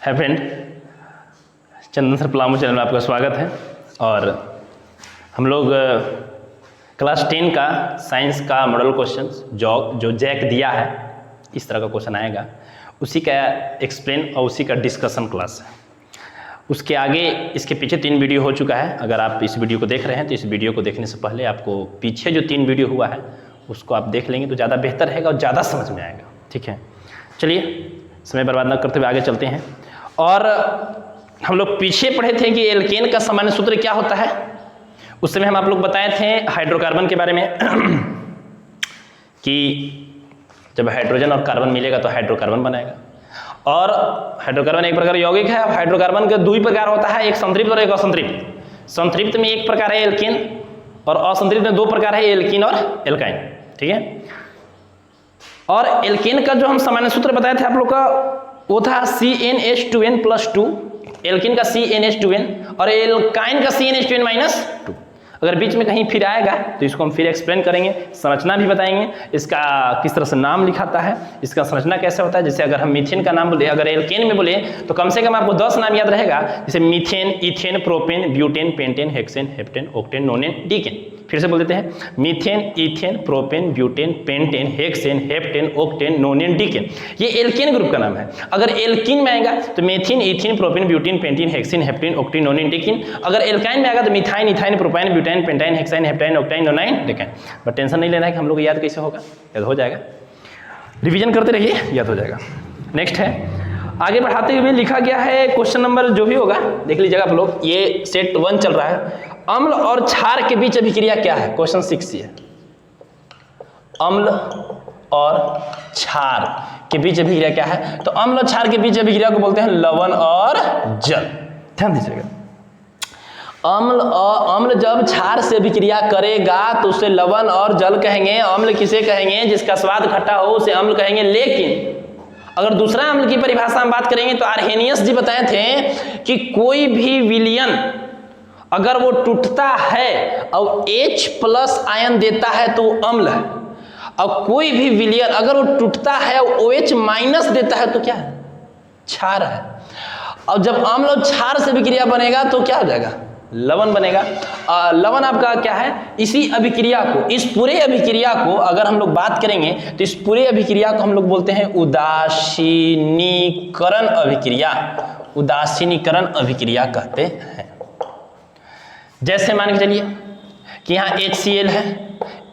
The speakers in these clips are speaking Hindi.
है फ्रेंड, चंदन सर पलामू चैनल में आपका स्वागत है। और हम लोग क्लास 10 का साइंस का मॉडल क्वेश्चन जो जैक दिया है, इस तरह का क्वेश्चन आएगा, उसी का एक्सप्लेन और उसी का डिस्कशन क्लास है। उसके आगे इसके पीछे 3 वीडियो हो चुका है। अगर आप इस वीडियो को देख रहे हैं तो इस वीडियो को देखने से पहले आपको पीछे जो 3 वीडियो हुआ है उसको आप देख लेंगे तो ज़्यादा बेहतर रहेगा और ज़्यादा समझ में आएगा। ठीक है, चलिए समय बर्बाद न करते हुए आगे चलते हैं। और हम लोग पीछे पढ़े थे कि एल्केन का सामान्य सूत्र क्या होता है। उस समय हम आप लोग बताए थे हाइड्रोकार्बन के बारे में कि जब हाइड्रोजन और कार्बन मिलेगा तो हाइड्रोकार्बन बनेगा। और हाइड्रोकार्बन एक प्रकार यौगिक है। अब हाइड्रोकार्बन का 2 प्रकार होता है, एक संतृप्त और एक असंतृप्त। संतृप्त में एक प्रकार है एल्केन और असंतृप्त में 2 प्रकार है, एल्कीन और एल्काइन। ठीक है, और एल्केन का जो हम सामान्य सूत्र बताए थे आप लोग का, वो था CnH2n+2। एल्केन का CnH2n और एल्काइन का CnH2n-2। अगर बीच में कहीं फिर आएगा तो इसको हम फिर एक्सप्लेन करेंगे, संरचना भी बताएंगे, इसका किस तरह से नाम लिखाता है, इसका संरचना कैसे होता है। जैसे अगर हम मीथेन का नाम बोले, अगर एल्केन में बोले तो कम से कम आपको 10 नाम याद रहेगा, जैसे methane, ethane, propane, butane, pentane, hexane, heptane, octane, nonane, decane. फिर से बोल देते हैं, methane, ethane, propane, butane, pentane, hexane, heptane, octane, nonane, decane. ये एल्केन ग्रुप का नाम है। अगर एल्कीन में आएगा तो methane, ethane, propane, butane, pentane, hexane, heptane, octane, nonane, decane. अगर एल्काइन में आएगा तो methyne, ethyne, propyne, butyne, pentyne, hexyne, heptyne, octyne, nonyne, decane. But tension नहीं लेना है कि हम लोग याद कैसे होगा, याद हो जाएगा। रिवीजन करते रहिए, याद हो जाएगा। नेक्स्ट है, आगे बढ़ाते हुए लिखा गया है क्वेश्चन नंबर जो भी होगा देख लीजिएगा आप लोग। ये सेट 1 चल रहा है। अम्ल और क्षार के बीच अभिक्रिया क्या है? क्वेश्चन 6 ये। अम्ल और क्षार के बीच अभिक्रिया क्या है? तो अम्ल और क्षार के बीच अभिक्रिया को बोलते हैं लवण और जल। ध्यान दीजिएगा, अम्ल जब क्षार से अभिक्रिया करेगा तो उसे लवण और जल कहेंगे। अम्ल किसे कहेंगे? जिसका स्वाद खट्टा हो उसे अम्ल कहेंगे। लेकिन अगर दूसरा अम्ल की परिभाषा हम बात करेंगे तो आर्हेनियस जी बताए थे कि कोई भी विलयन अगर वो टूटता है और H+ आयन देता है तो वो अम्ल है, और कोई भी विलयन अगर वो टूटता है और OH- देता है तो क्या है? क्षार है। और जब अम्ल और क्षार से अभिक्रिया बनेगा तो क्या हो जाएगा? लवण बनेगा। लवण आपका क्या है? इसी अभिक्रिया को, इस पूरे अभिक्रिया को अगर हम लोग बात करेंगे तो इस पूरे अभिक्रिया को हम लोग बोलते हैं उदासीनीकरण अभिक्रिया। उदासीनीकरण अभिक्रिया कहते हैं। जैसे मान के चलिए कि यहाँ HCl है।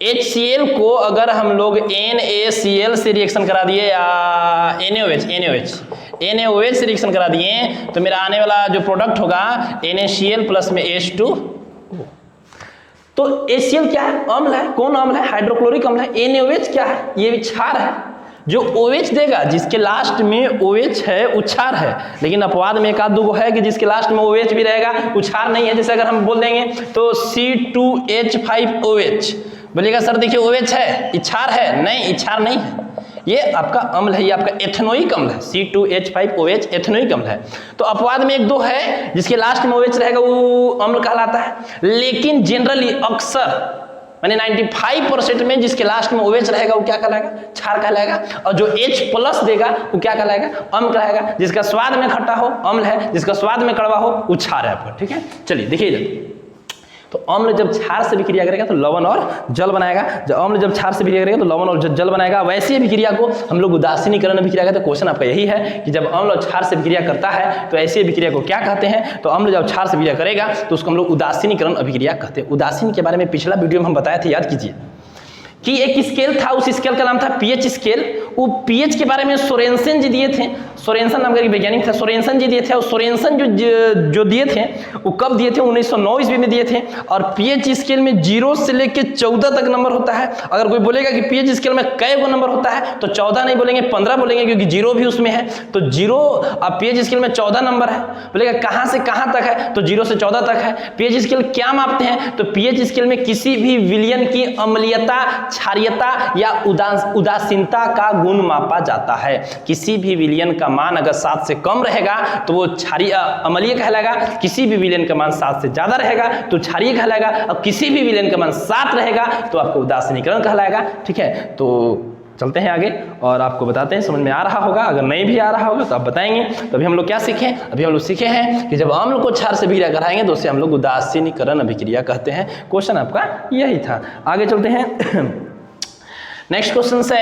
HCl को अगर हम लोग NaCl से रिएक्शन करा दिए या NaOH से रिएक्शन करा दिए तो मेरा आने वाला जो प्रोडक्ट होगा NaCl प्लस में H2। तो HCl क्या है? अम्ल है। कौन अम्ल है? हाइड्रोक्लोरिक अम्ल है। NaOH क्या है? ये भी क्षार है। जो OH देगा, जिसके लास्ट में OH है, वो क्षार है। लेकिन अपवाद में एक आध दो है कि जिसके लास्ट में OH भी रहेगा वो क्षार नहीं है। जैसे अगर हम बोल देंगे तो C2H5OH, बोलिएगा सर देखिए OH है, क्षार है? नहीं, क्षार नहीं है, ये आपका अम्ल है, ये आपका एथेनोइक अम्ल है। C2H5OH एथेनोइक अम्ल है। तो अपवाद में एक दो है जिसके लास्ट में OH रहेगा वो अम्ल कहलाता है। लेकिन जनरली अक्सर माने 95% में जिसके लास्ट में OH रहेगा वो क्या कहलाएगा? क्षार कहलाएगा। और जो H+ देगा वो क्या कहलाएगा? अम्ल कहलाएगा। जिसका स्वाद में खट्टा हो अम्ल है, जिसका स्वाद में कड़वा हो वो क्षार है आपका। ठीक है, चलिए देखिए। तो अम्ल जब क्षार से विक्रिया करेगा तो लवण और जल बनाएगा। जब अम्ल जब क्षार से विक्रिया करेगा तो लवण और जल बनाएगा। वैसी अभिक्रिया को हम लोग उदासीनीकरण अभिक्रिया कहते हैं। क्वेश्चन आपका यही है कि जब अम्ल और क्षार से विक्रिया करता है तो ऐसी अभिक्रिया को क्या कहते हैं? तो अम्ल जब क्षार से विक्रिया करेगा तो उसको हम लोग उदासीनीकरण अभिक्रिया कहते हैं। उदासीन के बारे में पिछला वीडियो में हम बताए थे, याद कीजिए कि एक स्केल था, उस स्केल का नाम था pH स्केल। वो pH के बारे में सोरेनसन जी दिए थे। सोरेनसन नाम का एक वैज्ञानिक था, सोरेनसन जी दिए थे। और सोरेनसन जो दिए थे वो कब दिए थे? 1909 ईस्वी में दिए थे। और pH स्केल में 0 से लेकर 14 तक नंबर होता है। अगर कोई बोलेगा कि pH स्केल में कै गो नंबर होता है तो 14 नहीं बोलेंगे, 15 बोलेंगे, क्योंकि 0 भी उसमें है। तो 0 अब pH स्केल में 14 नंबर है। बोलेगा कहाँ से कहाँ तक है? तो 0 से 14 तक है। pH स्केल क्या मापते हैं? तो pH स्केल में किसी भी विलयन की अम्लीयता, क्षारीयता या उदासीनता का गुण मापा जाता है। किसी भी विलयन का मान अगर 7 से कम रहेगा तो वो क्षारीय अम्लीय कहलाएगा। किसी भी विलयन का मान 7 से ज्यादा रहेगा तो क्षारीय कहलाएगा। और किसी भी विलयन का मान 7 रहेगा तो आपको उदासीनीकरण कहलाएगा। ठीक है, तो चलते हैं आगे और आपको बताते हैं, समझ में आ रहा होगा। अगर नहीं भी आ रहा होगा तो आप बताएंगे। तो अभी हम लोग क्या सीखे? अभी हम लोग सीखे हैं कि जब अम्ल को क्षार से अभिक्रिया कराएंगे तो उसे हम लोग उदासीनीकरण अभिक्रिया कहते हैं। क्वेश्चन आपका यही था। आगे चलते हैं। नेक्स्ट क्वेश्चन से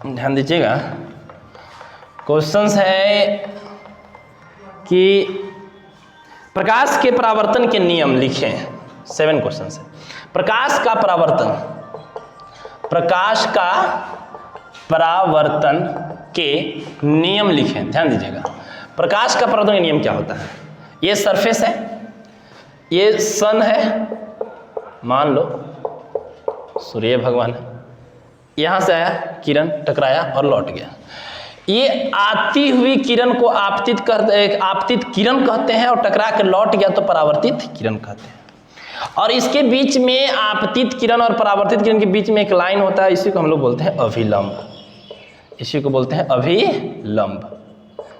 ध्यान दीजिएगा। क्वेश्चन है कि प्रकाश के परावर्तन के नियम लिखें। 7 क्वेश्चन है। प्रकाश का परावर्तन के नियम लिखें। ध्यान दीजिएगा, प्रकाश का परावर्तन का नियम क्या होता है? ये सरफेस है, ये सन है, मान लो सूर्य भगवान है, यहां से आया किरण, टकराया और लौट गया। ये आती हुई किरण को आपतित किरण कहते हैं और टकरा कर लौट गया तो परावर्तित किरण कहते हैं। और इसके बीच में आपतित किरण और परावर्तित किरण के बीच में एक लाइन होता है, इसी को हम लोग बोलते हैं अभिलंब। इसी को बोलते हैं अभिलंब।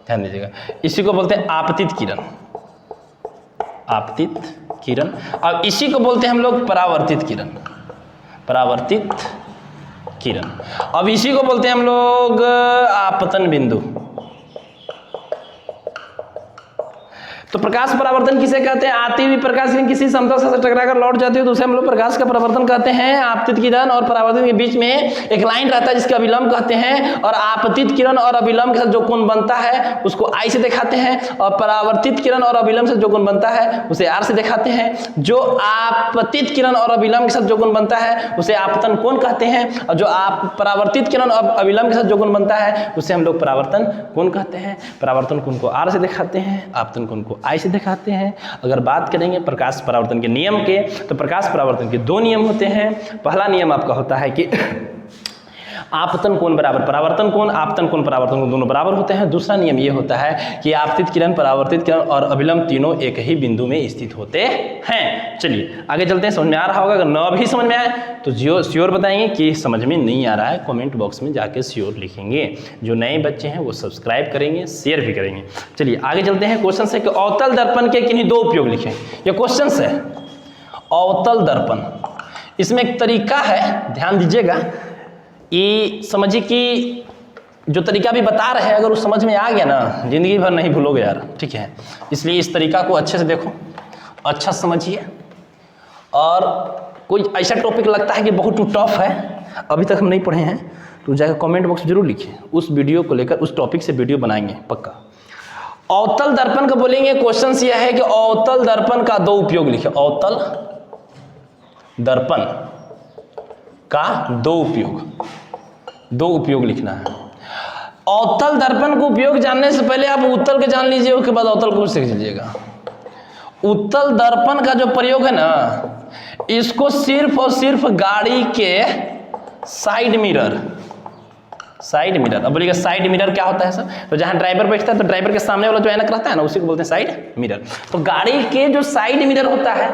ध्यान दीजिएगा, इसी को बोलते हैं आपतित किरण। आपतित किरण। और इसी को बोलते हैं हम लोग परावर्तित किरण। परावर्तित किरण। अब इसी को बोलते हैं हम लोग आपतन बिंदु। तो प्रकाश परावर्तन किसे कहते हैं? आती हुई प्रकाश किरण किसी समतल से टकराकर लौट जाती है तो उसे हम लोग प्रकाश का परावर्तन कहते हैं। आपतित किरण और परावर्तन के बीच में एक लाइन रहता है जिसका अभिलंब कहते हैं। और आपतित किरण और अभिलंब के साथ जो कोण बनता है उसको आई से दिखाते हैं, और परावर्तित किरण और अभिलंब से जो कोण बनता है उसे आर से दिखाते हैं। जो आपतित किरण और अभिलंब के साथ जो कोण बनता है उसे आपतन कोण कहते हैं, और जो परावर्तित किरण और अभिलंब के साथ जो कोण बनता है उसे हम लोग परावर्तन कोण कहते हैं। परावर्तन कोण को आर से दिखाते हैं, आपतन कोण को आई से दिखाते हैं। अगर बात करेंगे प्रकाश परावर्तन के नियम के, तो प्रकाश परावर्तन के 2 नियम होते हैं। पहला नियम आपका होता है कि आपतन कोण बराबर परावर्तन कोण, आपतन कोण परावर्तन कोण दोनों बराबर होते हैं। दूसरा नियम ये होता है कि आपतित किरण, परावर्तित किरण और अभिलंब तीनों एक ही बिंदु में स्थित होते हैं। चलिए आगे चलते हैं। समझ में आ रहा होगा। अगर न भी समझ में आए तो श्योर बताएंगे कि समझ में नहीं आ रहा है, कमेंट बॉक्स में जाके श्योर लिखेंगे। जो नए बच्चे हैं वो सब्सक्राइब करेंगे, शेयर भी करेंगे। चलिए आगे चलते हैं। क्वेश्चन है कि अवतल दर्पण के किन्हीं 2 उपयोग लिखें। ये क्वेश्चन है अवतल दर्पण। इसमें एक तरीका है, ध्यान दीजिएगा। ये समझिए कि जो तरीका भी बता रहे हैं अगर वो समझ में आ गया ना, जिंदगी भर नहीं भूलोगे यार। ठीक है, इसलिए इस तरीका को अच्छे से देखो, अच्छा समझिए। और कोई ऐसा टॉपिक लगता है कि बहुत टफ है, अभी तक हम नहीं पढ़े हैं, तो जाकर कमेंट बॉक्स जरूर लिखिए। उस वीडियो को लेकर, उस टॉपिक से वीडियो बनाएंगे पक्का। अवतल दर्पण का बोलेंगे। क्वेश्चन यह है कि अवतल दर्पण का 2 उपयोग लिखे। अवतल दर्पण का 2 उपयोग लिखना है। अवतल दर्पण को उपयोग जानने से पहले आप उत्तल के जान लीजिए, उसके बाद अवतल को सीख लीजिएगा। उत्तल दर्पण का जो प्रयोग है ना, इसको सिर्फ और सिर्फ गाड़ी के साइड मिरर। अब बोलिएगा साइड मिरर क्या होता है सर? तो जहां ड्राइवर बैठता है तो ड्राइवर के सामने वाला जो ऐनक रहता है ना, उसी को बोलते हैं साइड मिरर। तो गाड़ी के जो साइड मिरर होता है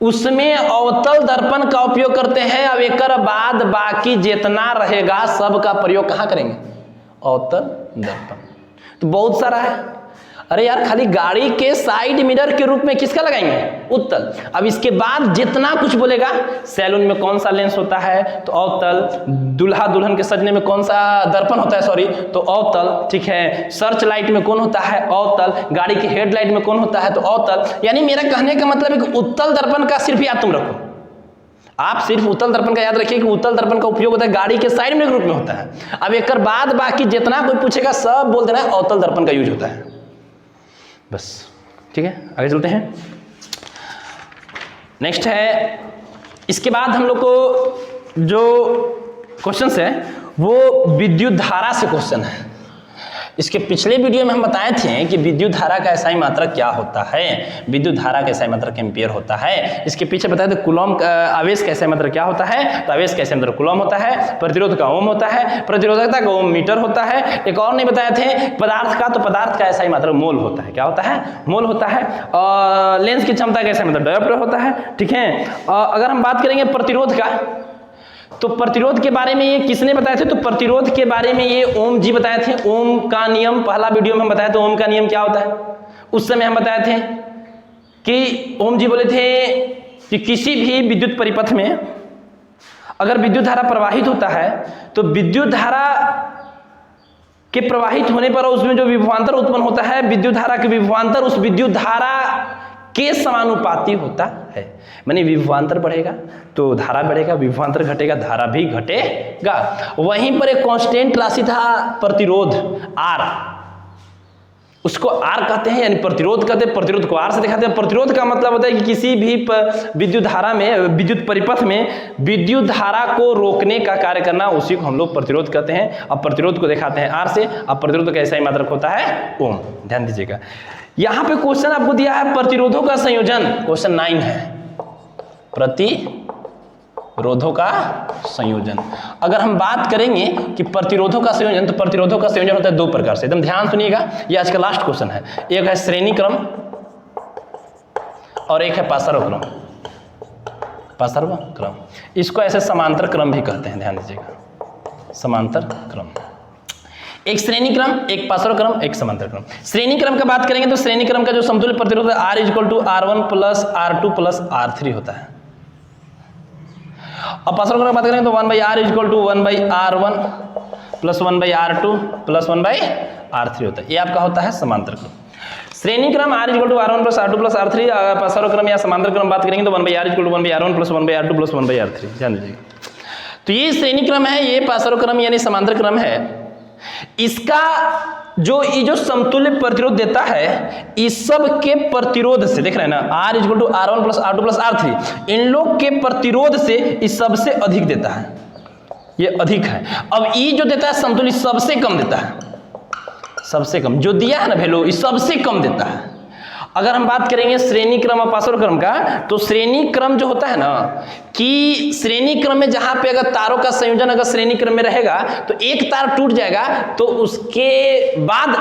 उसमें अवतल दर्पण का उपयोग करते हैं। अब एक बाद बाकी जितना रहेगा सबका प्रयोग कहाँ करेंगे? अवतल दर्पण। तो बहुत सारा है। अरे यार, खाली गाड़ी के साइड मिरर के रूप में किसका लगाएंगे? उत्तल। अब इसके बाद जितना कुछ बोलेगा, सैलून में कौन सा लेंस होता है तो अवतल, दूल्हा दुल्हन के सजने में कौन सा दर्पण होता है सॉरी तो अवतल, ठीक है, सर्च लाइट में कौन होता है अवतल, गाड़ी की हेडलाइट में कौन होता है तो अवतल। यानी मेरा कहने का मतलब है कि उत्तल दर्पण का सिर्फ याद तुम रखो। आप सिर्फ उत्तल दर्पण का याद रखिए कि उत्तल दर्पण का उपयोग होता है गाड़ी के साइड मिरर के रूप में होता है। अब एक बाद बाकी जितना कोई पूछेगा सब बोल देना है अवतल दर्पण का यूज होता है, बस। ठीक है, आगे चलते हैं। नेक्स्ट है, इसके बाद हम लोग को जो क्वेश्चन है वो विद्युत धारा से क्वेश्चन है। इसके पिछले वीडियो में हम बताए थे कि विद्युत धारा का एसआई मात्रक क्या होता है, विद्युत धारा का एसआई मात्रक एम्पियर होता है। इसके पीछे बताए थे कूलॉम आवेश का एसआई मात्रक क्या होता है, तो आवेश का एसआई मात्रक कूलॉम होता है, प्रतिरोध का ओम होता है, प्रतिरोधकता का ओम मीटर होता है। एक और नहीं बताए थे पदार्थ का, तो पदार्थ का एसआई मात्रक मोल होता है। क्या होता है? मोल होता है। और लेंस की क्षमता का एसआई मात्रक डायोप्टर होता है। ठीक है, अगर हम बात करेंगे प्रतिरोध का, तो प्रतिरोध के बारे में ये किसने बताए थे, तो प्रतिरोध के बारे में ये ओम जी बताए थे। ओम का नियम पहला वीडियो में हम बताए थे, ओम का नियम क्या होता है। उस समय हम बताए थे कि ओम जी बोले थे कि किसी भी विद्युत परिपथ में अगर विद्युत धारा प्रवाहित होता है तो विद्युत धारा के प्रवाहित होने पर उसमें जो विभवांतर उत्पन्न होता है, विद्युत धारा के विभवांतर उस विद्युत धारा के समानुपाती होता है। माने विभवांतर बढ़ेगा तो धारा बढ़ेगा, विभवांतर घटेगा धारा भी घटेगा। वहीं पर एक कांस्टेंट राशि था प्रतिरोध R, उसको R कहते हैं, यानी प्रतिरोध कहते हैं। प्रतिरोध को R से दिखाते हैं। प्रतिरोध का मतलब होता है कि किसी भी विद्युत धारा में, विद्युत परिपथ में विद्युत धारा को रोकने का कार्य करना, उसी को हम लोग प्रतिरोध कहते हैं। अब प्रतिरोध को दिखाते हैं R से। अब प्रतिरोध का ऐसा ही मात्रक होता है ओम। ध्यान दीजिएगा, यहां पे क्वेश्चन आपको दिया है प्रतिरोधों का संयोजन, क्वेश्चन 9 है, प्रतिरोधों का संयोजन। अगर हम बात करेंगे कि प्रतिरोधों का संयोजन, तो प्रतिरोधों का संयोजन होता है दो प्रकार से। एकदम ध्यान सुनिएगा, ये आज का लास्ट क्वेश्चन है। एक है श्रेणी क्रम और एक है पार्श्व क्रम। पार्श्व क्रम, इसको ऐसे समांतर क्रम भी कहते हैं। ध्यान दीजिएगा, समांतर क्रम, एक श्रेणी क्रम, एक पार्श्व क्रम, एक समांतर क्रम। श्रेणी क्रम का बात करेंगे तो श्रेणी क्रम का जो समतुल्य प्रतिरोध है R = R1 + R2 + R3 होता है। अब पार्श्व क्रम की बात करेंगे तो 1/R = 1/R1 + 1/R2 + 1/R3 होता है। ये आपका होता है समांतर क्रम। श्रेणी क्रम R = R1 + R2 + R3, पार्श्व क्रम या समांतर क्रम बात करेंगे तो 1/R = 1/R1 + 1/R2 + 1/R3। ध्यान दीजिएगा, तो ये श्रेणी क्रम है, ये पार्श्व क्रम यानी समांतर क्रम है। इसका ये जो समतुल्य प्रतिरोध देता है, इस सब के प्रतिरोध से, देख रहे हैं ना, R = R1 + R2 + R3, इन लोग के प्रतिरोध से इस सबसे अधिक देता है, ये अधिक है। अब ये जो देता है समतुल्य, सबसे कम देता है, सबसे कम जो दिया है ना वैल्यू, इस सबसे कम देता है। अगर हम बात करेंगे श्रेणी क्रम और पार्श्व क्रम का, तो श्रेणी क्रम जो होता है ना, कि श्रेणी क्रम में जहां पे अगर तारों का संयोजन अगर श्रेणी क्रम में रहेगा तो एक तार टूट जाएगा तो उसके बाद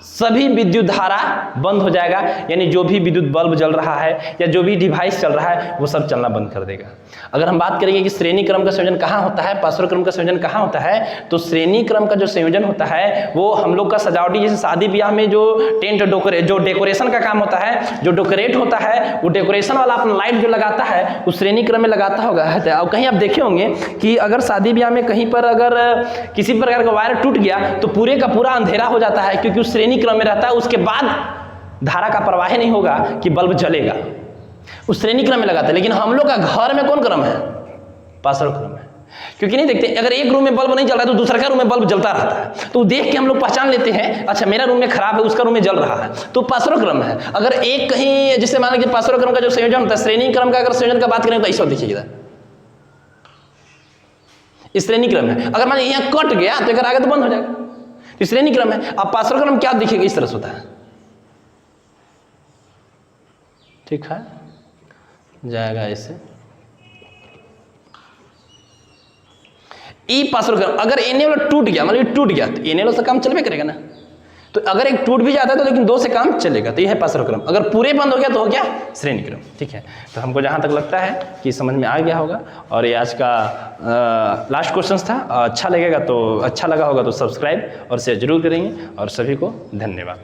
सभी विद्युत धारा बंद हो जाएगा, यानी जो भी विद्युत बल्ब जल रहा है या जो भी डिवाइस चल रहा है वो सब चलना बंद कर देगा। अगर हम बात करेंगे कि श्रेणी क्रम का संयोजन कहाँ होता है, पार्श्व क्रम का संयोजन कहाँ होता है, तो श्रेणी क्रम का जो संयोजन होता है वो हम लोग का सजावटी, जैसे शादी ब्याह में जो टेंट जो डेकोरेशन का काम होता है, जो डेकोरेट होता है, वो डेकोरेशन वाला अपना लाइट जो लगाता है उस श्रेणी क्रम में लगाता होगा। अब कहीं आप देखे होंगे कि अगर शादी ब्याह में कहीं पर अगर किसी प्रकार का वायर टूट गया तो पूरे का पूरा अंधेरा हो जाता है, क्योंकि उस श्रेणी क्रम में रहता है। उसके बाद धारा का प्रवाह नहीं होगा कि बल्ब जलेगा, उस श्रेणी क्रम में लगाता है। लेकिन हम लोग का घर में कौन क्रम है, पार्श्व क्रम है, क्योंकि नहीं देखते, अगर एक रूम में बल्ब नहीं जल रहा है तो दूसरा रूम में बल्ब जलता रहता है, तो देख के हम लोग पहचान लेते हैं, अच्छा मेरा रूम में खराब है, उसका रूम में जल रहा है, तो पार्श्व क्रम है। अगर एक कहीं, जैसे मान लीजिए पार्श्व क्रम का जो संयोजन होता है, श्रेणी क्रम का अगर संयोजन का बात करें तो ऐसा देखिएगा, इस श्रेणी क्रम है। अगर मान लीजिए यहाँ कट गया तो अगर आगे तो बंद हो जाएगा, तो श्रेणी क्रम है। अब पार्श्व क्रम क्या दिखेगा, इस तरह से होता है, ठीक है, जाएगा ऐसे। ई पार्श्व क्रम, अगर एने वाला टूट गया, मतलब टूट गया तो एने वाला से काम चलबे करेगा ना, तो अगर एक टूट भी जाता है तो लेकिन दो से काम चलेगा, तो यह है पार्श्व क्रम। अगर पूरे बंद हो गया तो हो गया श्रेणी क्रम, ठीक है। तो हमको जहां तक लगता है कि समझ में आ गया होगा, और ये आज का लास्ट क्वेश्चन था। अच्छा लगा होगा तो सब्सक्राइब और शेयर जरूर करेंगे, और सभी को धन्यवाद।